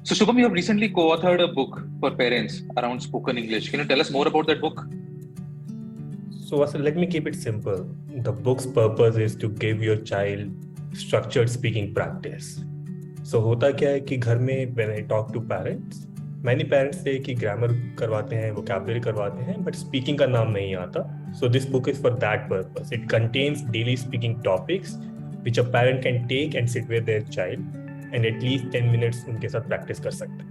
So, Shubham, you have recently co-authored a book for parents around spoken English. Can you tell us more about that book? So, Vasu, let me keep it simple. The book's purpose is to give your child structured speaking practice. So, होता क्या है कि घर में when I talk to parents, many parents say कि grammar करवाते हैं, vocabulary करवाते हैं, but speaking का नाम नहीं आता. So, this book is for that purpose. It contains daily speaking topics which a parent can take and sit with their child and at least 10 minutes उनके साथ practice कर सकते हैं.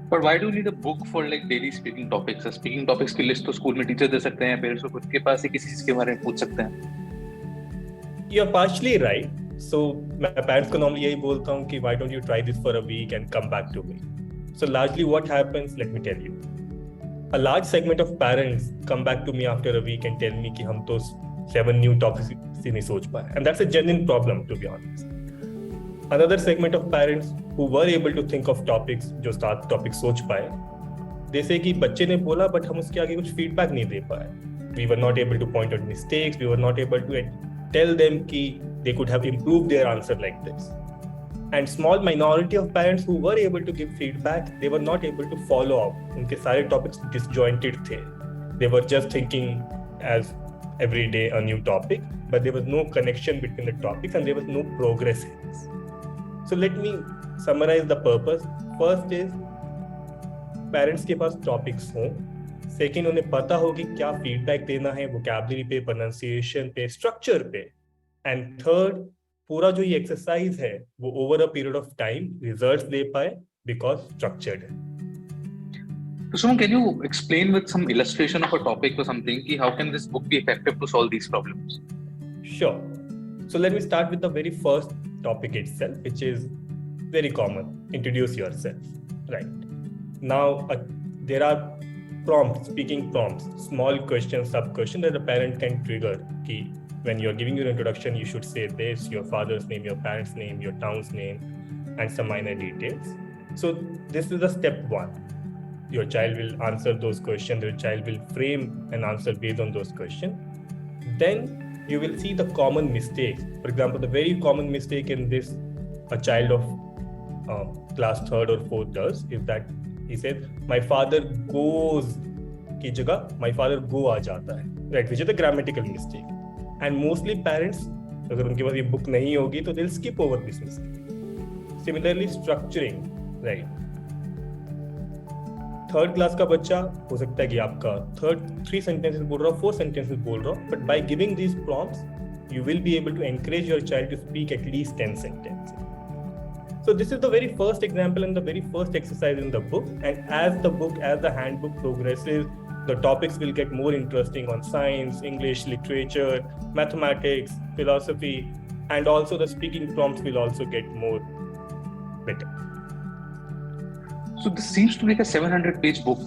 But why do you need a book for like daily speaking topics? Speaking topics की list तो school में teacher दे सकते हैं, पेरेंट्स को खुद के पास ही किसी चीज के बारे में पूछ सकते हैं. You're partially right. So मैं parents को normally यही बोलता हूँ कि why don't you try this for a week and come back to me. So largely what happens, let me tell you. A large segment of parents come back to me after a week and tell me कि हम तो 7 new topics ही नहीं सोच पाए. And that's a genuine problem, to be honest. Another segment of parents who were able to think of topics जो 7 topics सोच पाए, they say कि बच्चे ने बोला but हम उसके आगे कुछ feedback नहीं दे पाए. We were not able to point out mistakes. We were not able to tell them कि they could have improved their answer like this. And small minority of parents who were able to give feedback, they were not able to follow up. उनके सारे topics disjointed थे. They were just thinking as every day a new topic, but there was no connection between the topics and there was no progress in this. So let me summarize the purpose. First is parents के पास topics हों. Second, उन्हें पता हो कि क्या feedback देना है vocabulary पे, pronunciation पे, structure पे. And third, पूरा जो ये exercise है वो over a period of time results दे पाए because structured है. So, Shubham, can you explain with some illustration of a topic or something कि how can this book be effective to solve these problems? Sure. So let me start with the very first topic itself, which is very common. Introduce yourself. Right. Now, there are prompts, speaking prompts, small questions, sub-questions that a parent can trigger. Ki when you're giving your introduction, you should say this, your father's name, your parents' name, your town's name, and some minor details. So this is the step one. Your child will answer those questions. Your child will frame an answer based on those questions. Then you will see the common mistakes. For example, the very common mistake in this a child of class 3rd or 4th does is that he says, my father goes की जगह my father go आ जाता है, right, which is a grammatical mistake. And mostly parents, अगर उनके पास ये book नहीं होगी तो they'll skip over this mistake. Similarly, structuring, right. 3rd class का बच्चा हो सकता है कि आपका 3 sentences बोल रहा हो, 4 sentences बोल रहा हो, but by giving these prompts, you will be able to encourage your child to speak at least 10 sentences. So this is the very first example and the very first exercise in the book. And as the handbook progresses, the topics will get more interesting on science, English, literature, mathematics, philosophy, and also the speaking prompts will also get more better. So this seems to be like a 700-page book.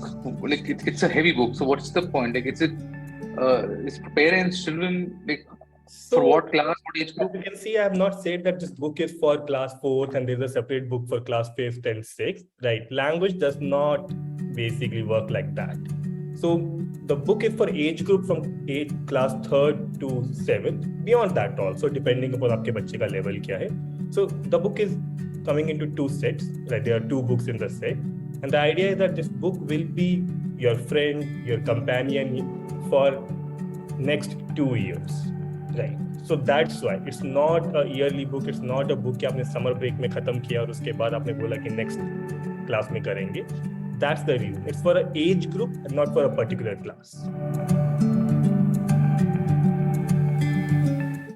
Like it's a heavy book. So what's the point? Like is for parents, children, like for what class, what age group? You can see I have not said that this book is for class 4th and there's a separate book for class 5th and 6th. Right? Language does not basically work like that. So the book is for age group from class 3rd to 7th. Beyond that also, depending upon आपके बच्चे का level क्या है. So the book is coming into 2 sets. Right? There are 2 books in the set. And the idea is that this book will be your friend, your companion for next 2 years. Right. So that's why it's not a yearly book. It's not a book कि आपने summer break में खत्म किया और उसके बाद आपने बोला कि next class में करेंगे. That's the reason. It's for an age group and not for a particular class.